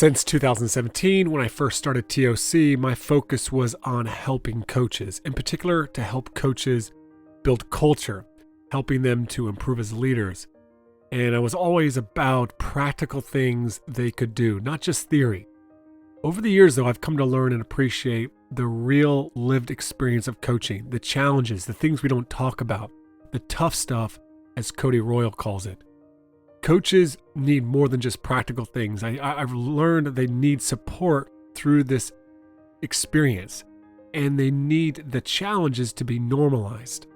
Since 2017, when I first started TOC, my focus was on helping coaches, in particular to help coaches build culture, helping them to improve as leaders. And I was always about practical things they could do, not just theory. Over the years, though, I've come to learn and appreciate the real lived experience of coaching, the challenges, the things we don't talk about, the tough stuff, as Cody Royle calls it. Coaches need more than just practical things. I've learned they need support through this experience, and they need the challenges to be normalized.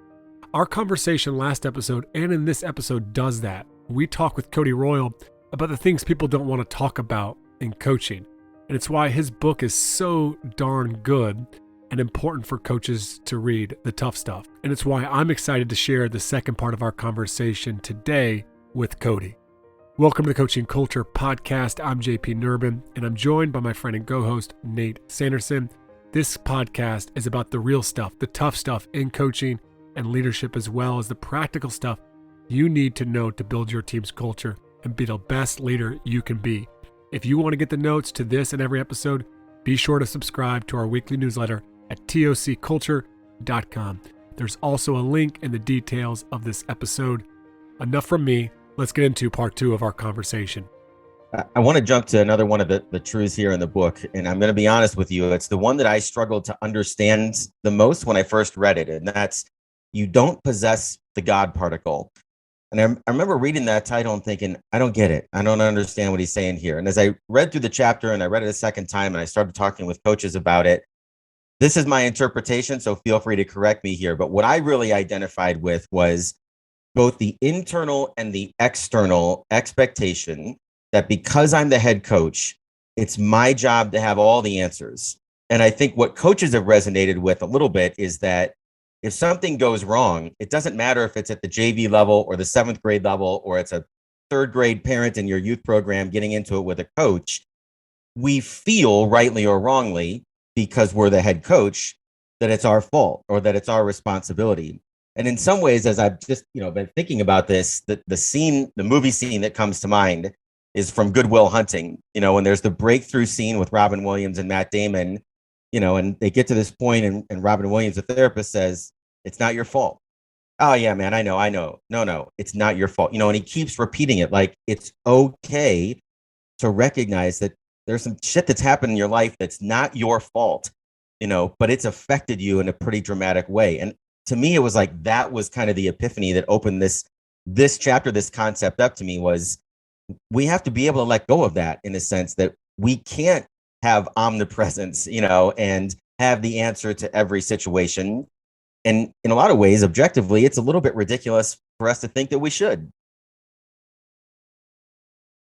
Our conversation last episode and in this episode does that. We talk with Cody Royle about the things people don't want to talk about in coaching, and it's why his book is so darn good and important for coaches to read, the tough stuff. And it's why I'm excited to share the second part of our conversation today with Cody. Welcome to the Coaching Culture Podcast. I'm JP Nurbin, and I'm joined by my friend and co-host, Nate Sanderson. This podcast is about the real stuff, the tough stuff in coaching and leadership, as well as the practical stuff you need to know to build your team's culture and be the best leader you can be. If you want to get the notes to this and every episode, be sure to subscribe to our weekly newsletter at tocculture.com. There's also a link in the details of this episode. Enough from me. Let's get into part two of our conversation. I want to jump to another one of the truths here in the book. And I'm going to be honest with you. It's the one that I struggled to understand the most when I first read it. And that's, you don't possess the God particle. And I remember reading that title and thinking, I don't get it. I don't understand what he's saying here. And as I read through the chapter and I read it a second time and I started talking with coaches about it, this is my interpretation. So feel free to correct me here. But what I really identified with was both the internal and the external expectation that because I'm the head coach, it's my job to have all the answers. And I think what coaches have resonated with a little bit is that if something goes wrong, it doesn't matter if it's at the JV level or the 7th grade level, or it's a 3rd grade parent in your youth program getting into it with a coach. We feel, rightly or wrongly, because we're the head coach, that it's our fault or that it's our responsibility. And in some ways, as I've just been thinking about this, the movie scene that comes to mind is from Good Will Hunting. When there's the breakthrough scene with Robin Williams and Matt Damon, and they get to this point, and Robin Williams, the therapist, says, "It's not your fault." "Oh yeah, man, I know. No, it's not your fault." And he keeps repeating it, like it's okay to recognize that there's some shit that's happened in your life that's not your fault, but it's affected you in a pretty dramatic way. And to me, it was like that was kind of the epiphany that opened this chapter, this concept up to me, was we have to be able to let go of that, in a sense that we can't have omnipresence, and have the answer to every situation. And in a lot of ways, objectively, it's a little bit ridiculous for us to think that we should.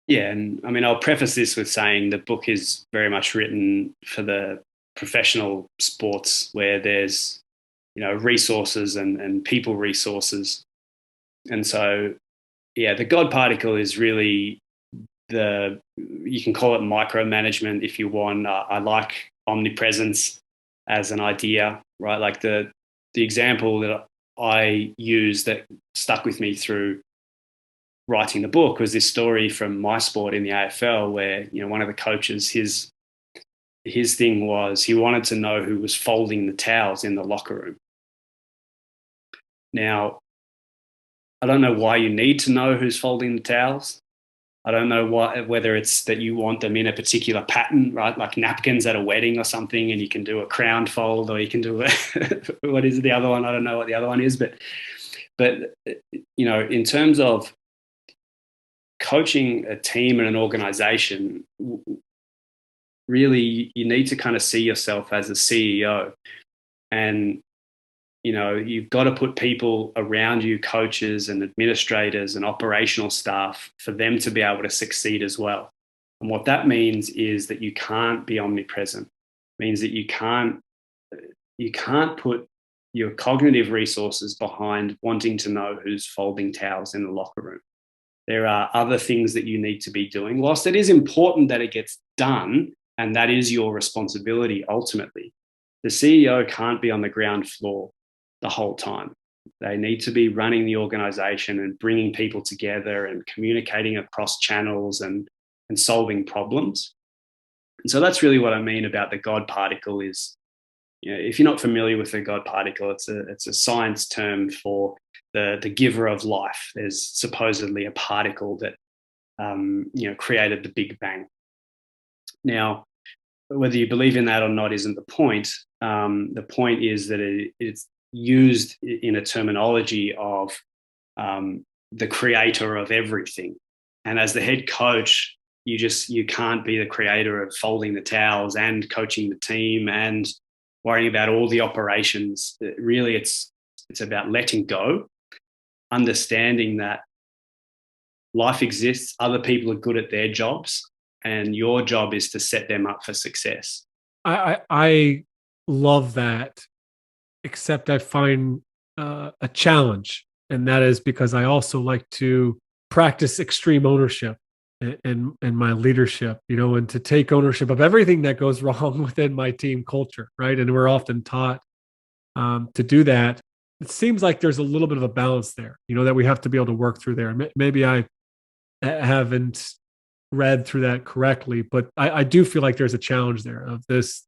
Yeah, and I mean, I'll preface this with saying the book is very much written for the professional sports where there's resources and people resources. And so, yeah, the God particle is really you can call it micromanagement if you want. I like omnipresence as an idea, right? Like the example that I use that stuck with me through writing the book was this story from my sport in the AFL where, one of the coaches, his thing was he wanted to know who was folding the towels in the locker room. Now, I don't know why you need to know who's folding the towels. I don't know whether it's that you want them in a particular pattern, right? Like napkins at a wedding or something, and you can do a crown fold, or you can do what is the other one? I don't know what the other one is, but in terms of coaching a team and an organization, really you need to kind of see yourself as a CEO, and you've got to put people around you, coaches and administrators and operational staff, for them to be able to succeed as well. And what that means is that you can't be omnipresent. It means that you can't put your cognitive resources behind wanting to know who's folding towels in the locker room. There are other things that you need to be doing. Whilst it is important that it gets done, and that is your responsibility ultimately, the CEO can't be on the ground floor the whole time. They need to be running the organization and bringing people together and communicating across channels and solving problems. And so that's really what I mean about the God particle is, if you're not familiar with the God particle, it's a science term for the giver of life. There's supposedly a particle that created the Big Bang. Now, whether you believe in that or not isn't the point. The point is that it's used in a terminology of the creator of everything. And as the head coach, you can't be the creator of folding the towels and coaching the team and worrying about all the operations. Really, it's about letting go, understanding that life exists, other people are good at their jobs, and your job is to set them up for success. I love that, except I find a challenge, and that is because I also like to practice extreme ownership in my leadership, and to take ownership of everything that goes wrong within my team culture, right? And we're often taught to do that. It seems like there's a little bit of a balance there, that we have to be able to work through there. Maybe I haven't read through that correctly, but I do feel like there's a challenge there of this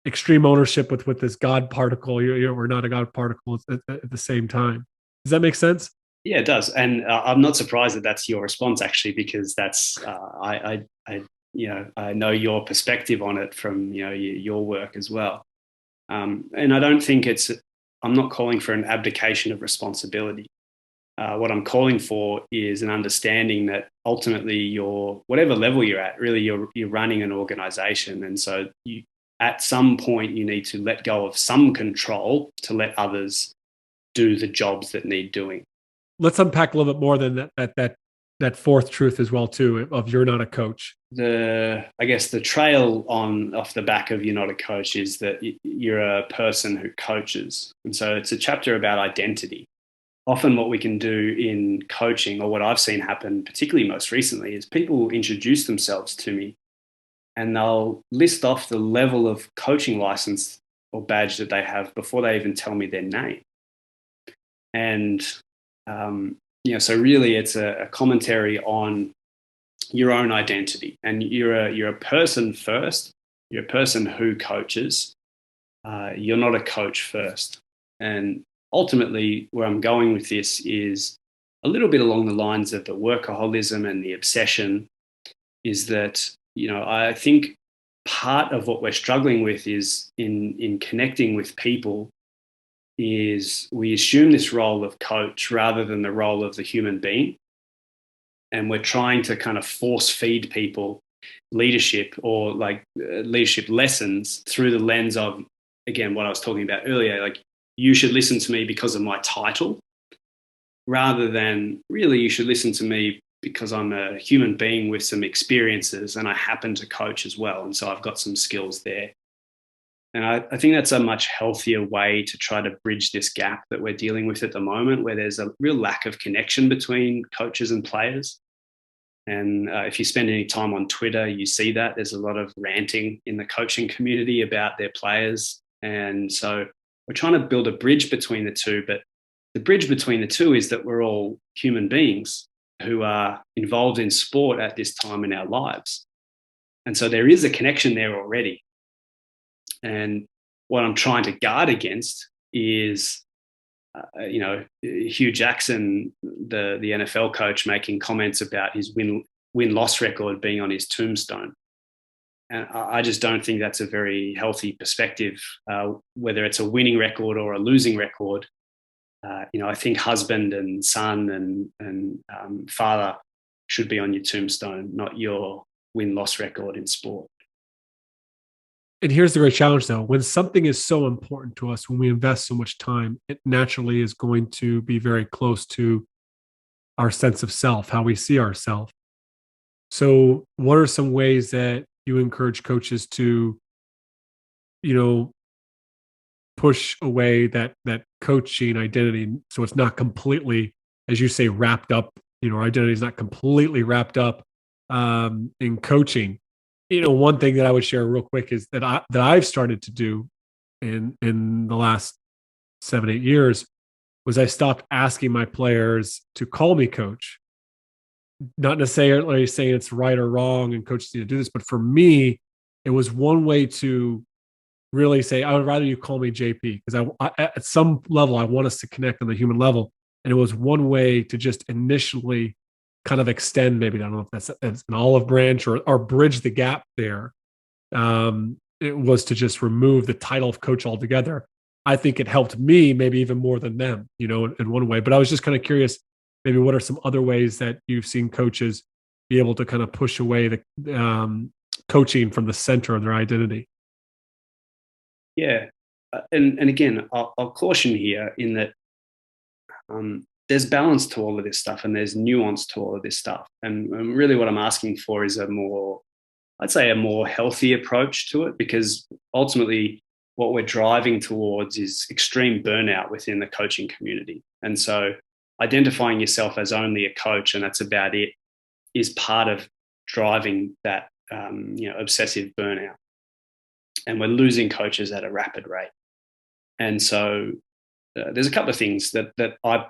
extreme ownership with this God particle. We're not a God particle at the same time. Does that make sense? Yeah, it does, and I'm not surprised that that's your response, actually, because that's I know your perspective on it from your work as well, and I don't think I'm not calling for an abdication of responsibility. What I'm calling for is an understanding that ultimately whatever level you're at, really you're running an organization, and so at some point you need to let go of some control to let others do the jobs that need doing. Let's unpack a little bit more than that fourth truth as well too, of you're not a coach. I guess the trail off the back of you're not a coach is that you're a person who coaches. And so it's a chapter about identity. Often what we can do in coaching, or what I've seen happen, particularly most recently, is people will introduce themselves to me and they'll list off the level of coaching license or badge that they have before they even tell me their name. And so really it's a commentary on your own identity, and you're a person first. You're a person who coaches. You're not a coach first. And ultimately, where I'm going with this is a little bit along the lines of the workaholism and the obsession. Is that I think part of what we're struggling with is in connecting with people. Is we assume this role of coach rather than the role of the human being. And we're trying to kind of force feed people leadership or leadership lessons through the lens of, again, what I was talking about earlier, like you should listen to me because of my title, rather than really you should listen to me because I'm a human being with some experiences and I happen to coach as well. And so I've got some skills there. And I think that's a much healthier way to try to bridge this gap that we're dealing with at the moment, where there's a real lack of connection between coaches and players. And if you spend any time on Twitter, you see that there's a lot of ranting in the coaching community about their players. And so we're trying to build a bridge between the two. But the bridge between the two is that we're all human beings who are involved in sport at this time in our lives. And so there is a connection there already. And what I'm trying to guard against is, Hugh Jackson, the NFL coach, making comments about his win-loss record being on his tombstone. And I just don't think that's a very healthy perspective, whether it's a winning record or a losing record. I think husband and son and father should be on your tombstone, not your win-loss record in sport. And here's the great challenge, though. When something is so important to us, when we invest so much time, it naturally is going to be very close to our sense of self, how we see ourselves. So what are some ways that you encourage coaches to, push away that coaching identity, so it's not completely, as you say, wrapped up, our identity is not completely wrapped up in coaching? One thing that I would share real quick is that I've started to do in the last 7-8 years was I stopped asking my players to call me coach. Not necessarily saying it's right or wrong and coaches need to do this, but for me, it was one way to really say, I would rather you call me JP, because I at some level I want us to connect on the human level. And it was one way to just initially kind of extend, maybe, I don't know if that's an olive branch or bridge the gap there. It was to just remove the title of coach altogether. I think it helped me maybe even more than them, in one way. But I was just kind of curious, maybe what are some other ways that you've seen coaches be able to kind of push away the coaching from the center of their identity? Yeah. And again, I'll caution here in that there's balance to all of this stuff and there's nuance to all of this stuff. And really what I'm asking for is a more healthy approach to it, because ultimately what we're driving towards is extreme burnout within the coaching community. And so identifying yourself as only a coach and that's about it is part of driving that obsessive burnout. And we're losing coaches at a rapid rate. And so there's a couple of things that I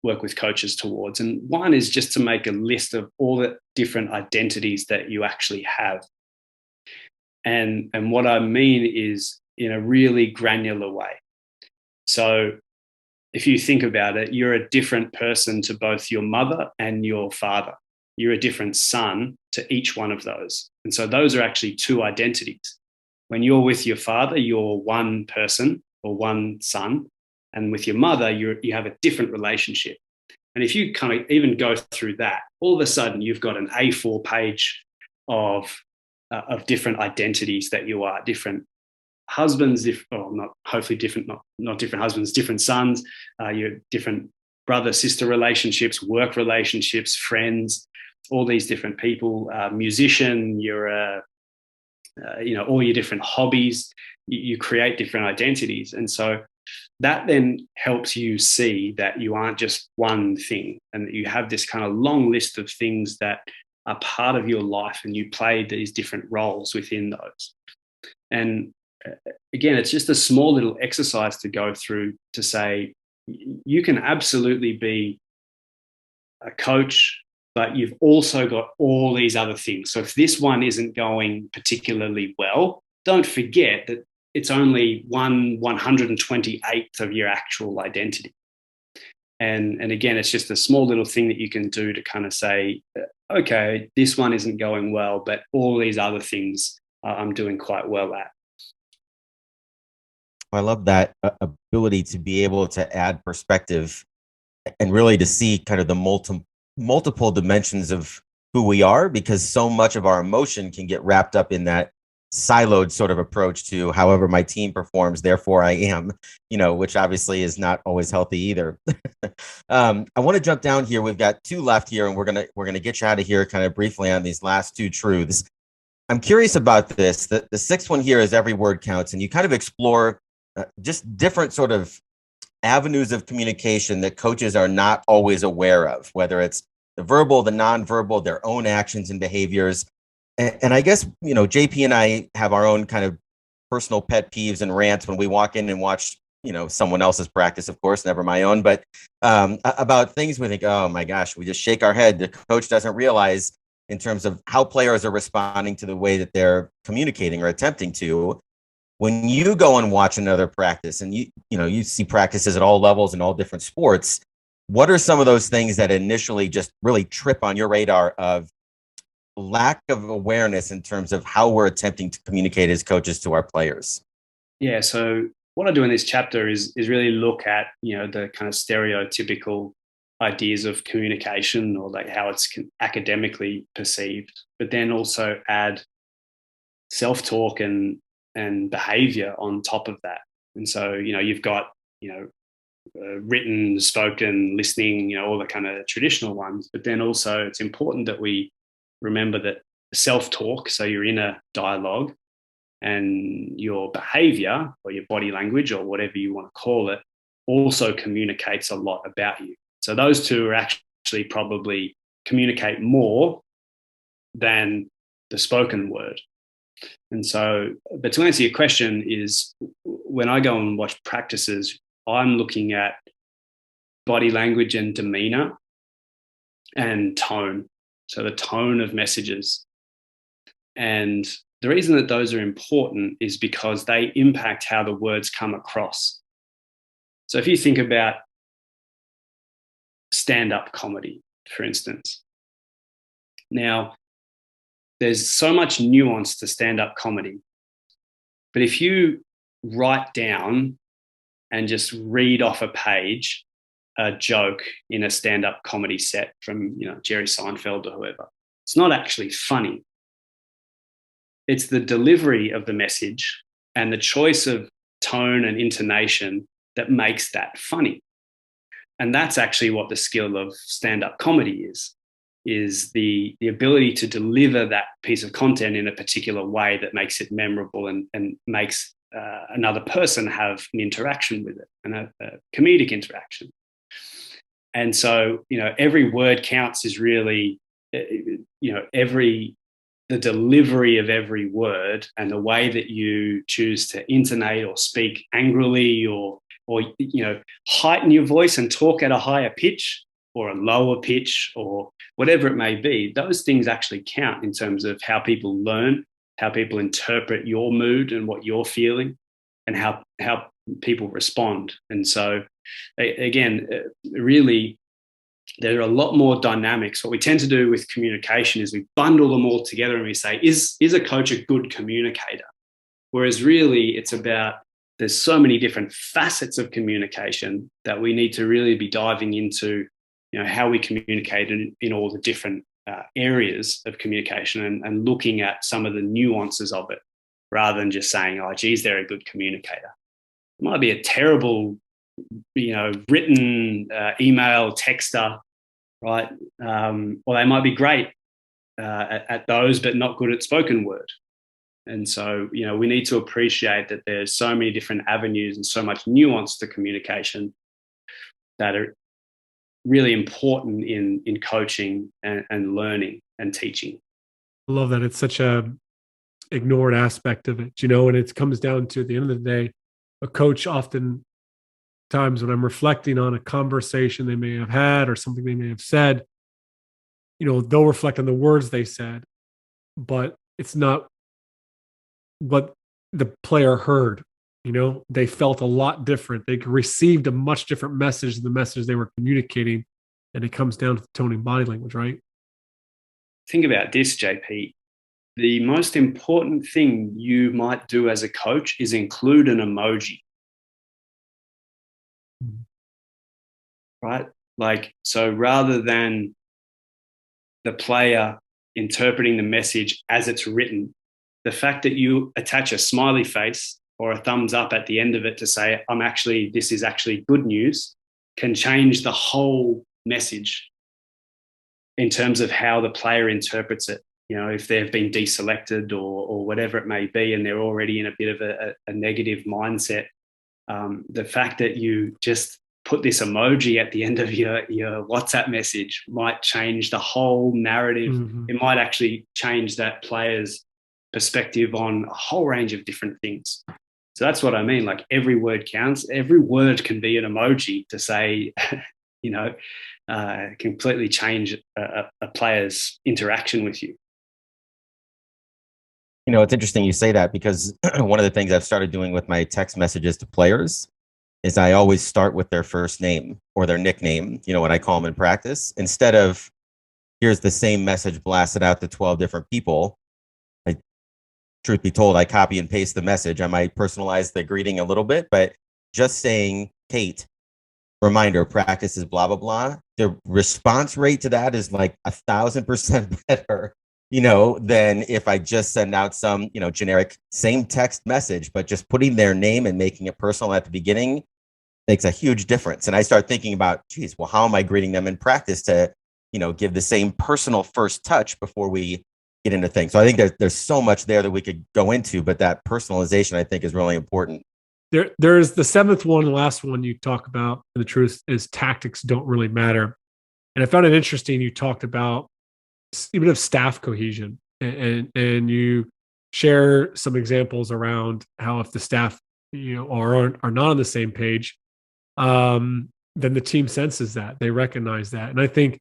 work with coaches towards. And one is just to make a list of all the different identities that you actually have. And what I mean is in a really granular way. So if you think about it, you're a different person to both your mother and your father. You're a different son to each one of those. And so those are actually two identities. When you're with your father, you're one person or one son. And with your mother, you have a different relationship. And if you kind of even go through that, all of a sudden you've got an A4 page of different identities that you are, different husbands, not different husbands, different sons, your different brother-sister relationships, work relationships, friends, all these different people, musician, you're all your different hobbies, you create different identities. And so that then helps you see that you aren't just one thing and that you have this kind of long list of things that are part of your life and you play these different roles within those. And again, it's just a small little exercise to go through to say, you can absolutely be a coach, but you've also got all these other things. So if this one isn't going particularly well, don't forget that it's only 1/128th of your actual identity. And again, it's just a small little thing that you can do to kind of say, okay, this one isn't going well, but all these other things I'm doing quite well at. I love that ability to be able to add perspective and really to see kind of the multiple dimensions of who we are, because so much of our emotion can get wrapped up in that siloed sort of approach to however my team performs, therefore I am, which obviously is not always healthy either. I want to jump down here. We've got two left here, and we're gonna get you out of here kind of briefly on these last two truths. I'm curious about this. The sixth one here is every word counts, and you kind of explore just different sort of avenues of communication that coaches are not always aware of, whether it's the verbal, the nonverbal, their own actions and behaviors. And I guess, JP and I have our own kind of personal pet peeves and rants when we walk in and watch, someone else's practice, of course, never my own, but about things we think, oh my gosh, we just shake our head. The coach doesn't realize in terms of how players are responding to the way that they're communicating or attempting to. When you go and watch another practice and you see practices at all levels in all different sports, what are some of those things that initially just really trip on your radar of lack of awareness in terms of how we're attempting to communicate as coaches to our players? Yeah. So what I do in this chapter is really look at, the kind of stereotypical ideas of communication or like how it's academically perceived, but then also add self-talk and behavior on top of that. And so, you've got, written, spoken, listening, all the kind of traditional ones, but then also it's important that we remember that self-talk, so your inner dialogue, and your behavior or your body language or whatever you want to call it also communicates a lot about you. So those two are actually probably communicate more than the spoken word. And so, but to answer your question is, when I go and watch practices, I'm looking at body language and demeanor and tone. So the tone of messages. And the reason that those are important is because they impact how the words come across. So if you think about stand-up comedy, for instance, now there's so much nuance to stand-up comedy, but if you write down and just read off a page a joke in a stand-up comedy set from, Jerry Seinfeld or whoever, it's not actually funny. It's the delivery of the message and the choice of tone and intonation that makes that funny. And that's actually what the skill of stand-up comedy is the ability to deliver that piece of content in a particular way that makes it memorable and makes another person have an interaction with it, and a comedic interaction. And so, every word counts is really, the delivery of every word and the way that you choose to intonate or speak angrily or heighten your voice and talk at a higher pitch or a lower pitch or whatever it may be, those things actually count in terms of how people learn, how people interpret your mood and what you're feeling, and how people respond. And so, again, really, there are a lot more dynamics. What we tend to do with communication is we bundle them all together and we say, is a coach a good communicator? Whereas really it's about, there's so many different facets of communication that we need to really be diving into, how we communicate in all the different areas of communication and looking at some of the nuances of it, rather than just saying, oh, geez, they're a good communicator. It might be a terrible, written email texter, right? Or they might be great at those, but not good at spoken word. And so, we need to appreciate that there's so many different avenues and so much nuance to communication that are really important in coaching and learning and teaching. I love that. It's such a ignored aspect of it, and it comes down to, at the end of the day, a coach often times when I'm reflecting on a conversation they may have had or something they may have said, they'll reflect on the words they said, but it's not what the player heard. They felt a lot different. They received a much different message than the message they were communicating. And it comes down to the tone and body language, right? Think about this, JP. The most important thing you might do as a coach is include an emoji. Right? So rather than the player interpreting the message as it's written, the fact that you attach a smiley face or a thumbs up at the end of it to say, this is actually good news, can change the whole message in terms of how the player interprets it. If they've been deselected or whatever it may be, and they're already in a bit of a negative mindset, the fact that you just put this emoji at the end of your WhatsApp message might change the whole narrative. Mm-hmm. It might actually change that player's perspective on a whole range of different things. So that's what I mean. Every word counts. Every word can be an emoji to say, completely change a player's interaction with you. It's interesting you say that, because one of the things I've started doing with my text messages to players is I always start with their first name or their nickname, what I call them in practice. Instead of, here's the same message blasted out to 12 different people. Truth be told, I copy and paste the message. I might personalize the greeting a little bit, but just saying, Kate, reminder, practice is blah, blah, blah. The response rate to that is 1,000% better, than if I just send out some, generic same text message, but just putting their name and making it personal at the beginning makes a huge difference. And I start thinking about, how am I greeting them in practice to, give the same personal first touch before we get into things. So I think there's so much there that we could go into, but that personalization, I think, is really important. There's the seventh one, the last one you talk about, and the truth is tactics don't really matter. And I found it interesting you talked about even of staff cohesion, and you share some examples around how if the staff are not on the same page, then the team senses that, they recognize that. And I think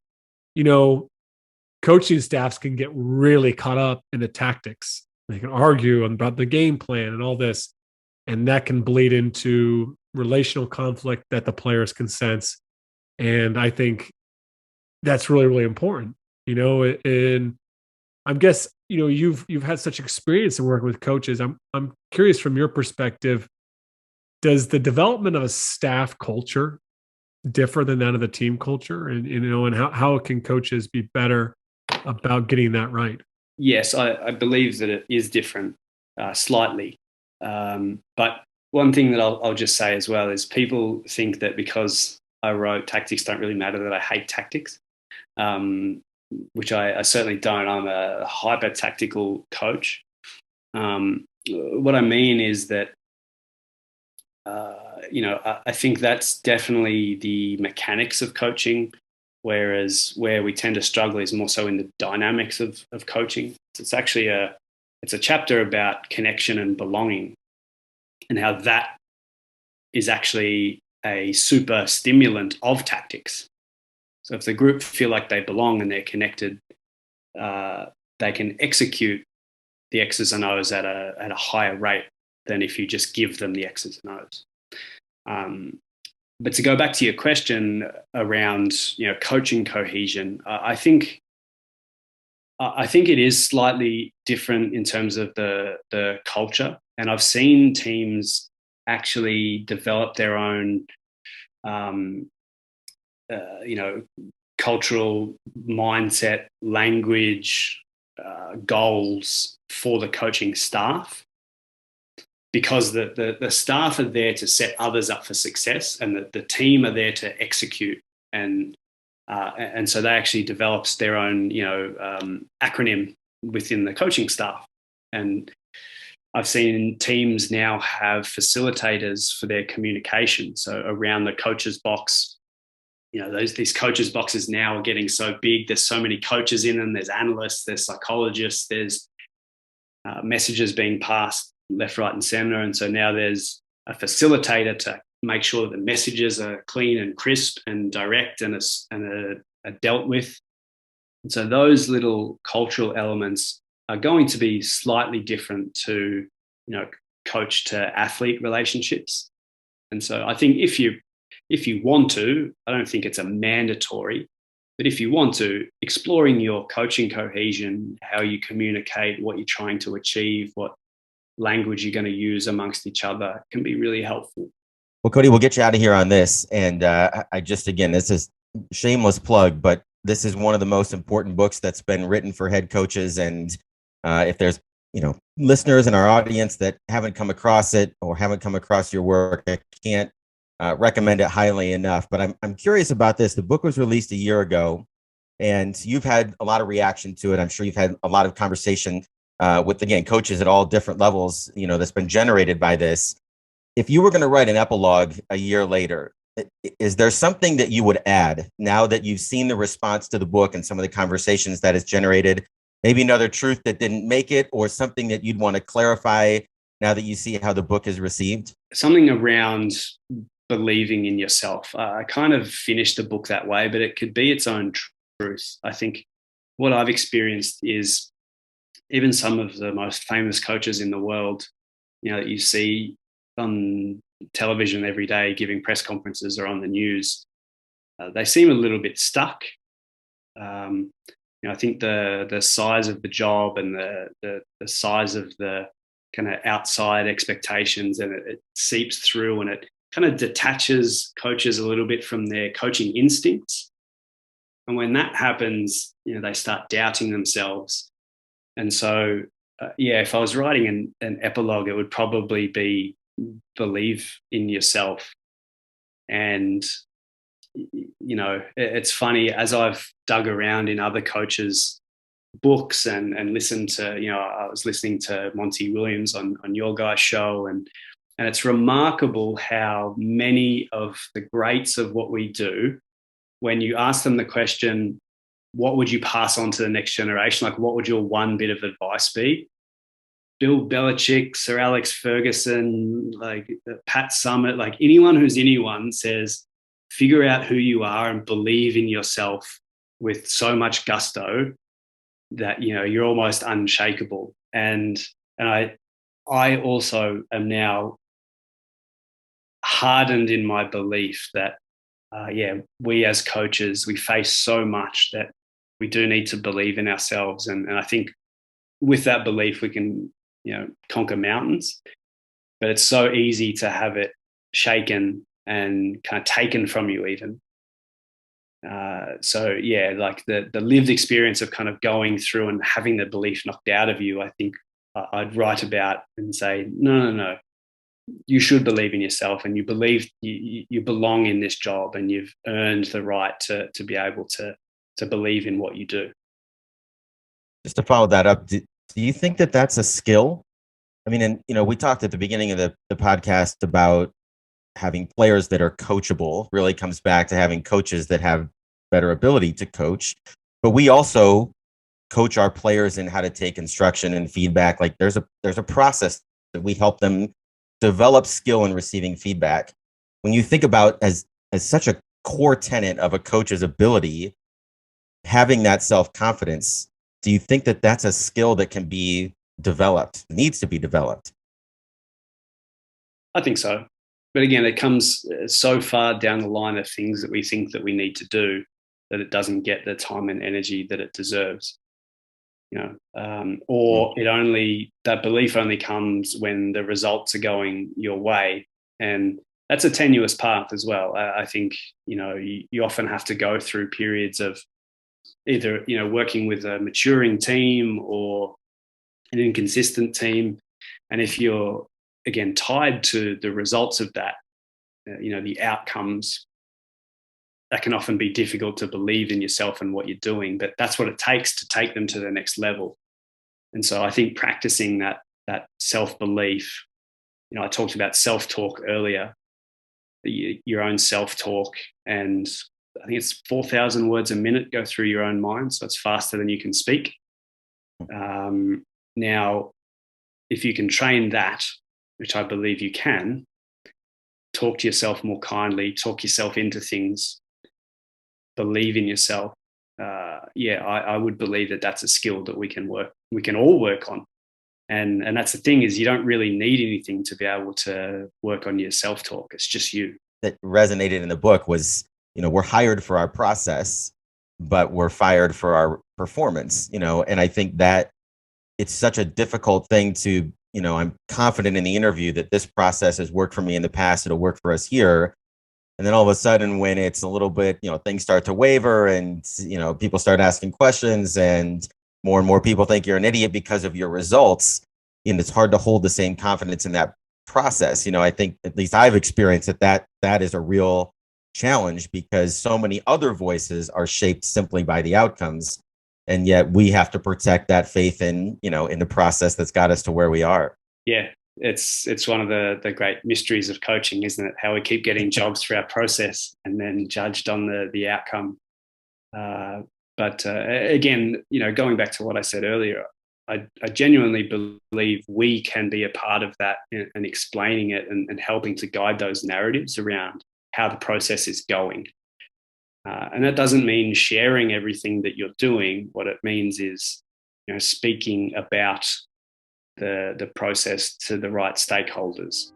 coaching staffs can get really caught up in the tactics They can argue about the game plan and all this, and that can bleed into relational conflict that the players can sense. And I think that's really, really important, and I guess, you've had such experience in working with coaches. I'm curious from your perspective, does the development of a staff culture differ than that of the team culture? And how can coaches be better about getting that right? Yes, I believe that it is different slightly. But one thing that I'll just say as well is people think that because I wrote tactics don't really matter, that I hate tactics, which I certainly don't. I'm a hyper tactical coach. What I mean is that, I think that's definitely the mechanics of coaching, whereas where we tend to struggle is more so in the dynamics of coaching. It's actually it's a chapter about connection and belonging, and how that is actually a super stimulant of tactics. So if the group feel like they belong and they're connected, they can execute the X's and O's at a higher rate than if you just give them the X's and O's. But to go back to your question around coaching cohesion, I think it is slightly different in terms of the culture, and I've seen teams actually develop their own cultural mindset, language, goals for the coaching staff, because the staff are there to set others up for success, and the team are there to execute. And so they actually develops their own acronym within the coaching staff. And I've seen teams now have facilitators for their communication. So around the coach's box, these coaches boxes now are getting so big. There's so many coaches in them. There's analysts, there's psychologists, there's messages being passed left, right, and center. And so now there's a facilitator to make sure that the messages are clean and crisp and direct and are dealt with. And so those little cultural elements are going to be slightly different to, coach to athlete relationships. And so I think if you want to, I don't think it's a mandatory, but if you want to, exploring your coaching cohesion, how you communicate, what you're trying to achieve, what language you're going to use amongst each other, can be really helpful. Well, Cody, we'll get you out of here on this. And I just, again, this is shameless plug, but this is one of the most important books that's been written for head coaches. And if there's, listeners in our audience that haven't come across it or haven't come across your work, I can't recommend it highly enough. But I'm curious about this. The book was released a year ago, and you've had a lot of reaction to it. I'm sure you've had a lot of conversation with, again, coaches at all different levels, that's been generated by this. If you were going to write an epilogue a year later, is there something that you would add now that you've seen the response to the book and some of the conversations that it's generated? Maybe another truth that didn't make it, or something that you'd want to clarify now that you see how the book is received? Something around believing in yourself. I kind of finished the book that way, but it could be its own truth. I think what I've experienced is even some of the most famous coaches in the world, that you see on television every day giving press conferences or on the news, they seem a little bit stuck. I think the size of the job and the size of the kind of outside expectations, and it seeps through, and it kind of detaches coaches a little bit from their coaching instincts. And when that happens, they start doubting themselves. And so, if I was writing an epilogue, it would probably be believe in yourself. And it's funny, as I've dug around in other coaches' books and listened to, I was listening to Monty Williams on your guys' show, and it's remarkable how many of the greats of what we do, when you ask them the question, what would you pass on to the next generation? Like, what would your one bit of advice be? Bill Belichick, Sir Alex Ferguson, like Pat Summitt, like anyone who's anyone says, figure out who you are and believe in yourself with so much gusto that, you're almost unshakable. And And I also am now hardened in my belief that, we as coaches, we face so much that we do need to believe in ourselves. And I think with that belief, we can, conquer mountains. But it's so easy to have it shaken and kind of taken from you even. Like the lived experience of kind of going through and having the belief knocked out of you, I think I'd write about and say, no. You should believe in yourself, and you believe you belong in this job, and you've earned the right to be able to believe in what you do. Just to follow that up, do you think that that's a skill? I mean, and we talked at the beginning of the podcast about having players that are coachable. Really comes back to having coaches that have better ability to coach. But we also coach our players in how to take instruction and feedback. Like there's a process that we help them develop skill in receiving feedback. When you think about as such a core tenet of a coach's ability, having that self-confidence, do you think that that's a skill that can be developed, needs to be developed? I think so. But again, it comes so far down the line of things that we think that we need to do that it doesn't get the time and energy that it deserves. Or that belief only comes when the results are going your way. And that's a tenuous path as well. I think, you often have to go through periods of either, working with a maturing team or an inconsistent team. And if you're, again, tied to the results of that, the outcomes, that can often be difficult to believe in yourself and what you're doing, but that's what it takes to take them to the next level. And so I think practicing that self-belief, I talked about self-talk earlier, your own self-talk, and I think it's 4,000 words a minute go through your own mind. So it's faster than you can speak. Now, if you can train that, which I believe you can, talk to yourself more kindly, talk yourself into things, believe in yourself. I would believe that that's a skill that we can all work on. And that's the thing, is you don't really need anything to be able to work on your self-talk. It's just you. That resonated in the book was, we're hired for our process, but we're fired for our performance, and I think that it's such a difficult thing to, I'm confident in the interview that this process has worked for me in the past. It'll work for us here. And then all of a sudden, when it's a little bit, things start to waver and, people start asking questions and more people think you're an idiot because of your results, and it's hard to hold the same confidence in that process. I think at least I've experienced that is a real challenge because so many other voices are shaped simply by the outcomes. And yet we have to protect that faith in the process that's got us to where we are. Yeah. It's one of the great mysteries of coaching, isn't it? How we keep getting jobs through our process and then judged on the outcome. But again, going back to what I said earlier, I genuinely believe we can be a part of that and explaining it and helping to guide those narratives around how the process is going. And that doesn't mean sharing everything that you're doing. What it means is, speaking about the process to the right stakeholders.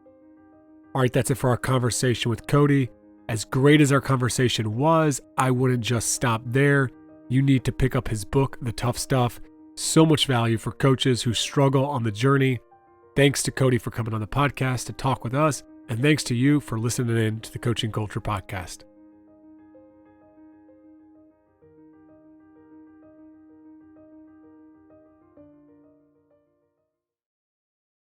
All right, that's it for our conversation with Cody. As great as our conversation was, I wouldn't just stop there. You need to pick up his book, The Tough Stuff. So much value for coaches who struggle on the journey. Thanks to Cody for coming on the podcast to talk with us. And thanks to you for listening in to the Coaching Culture Podcast.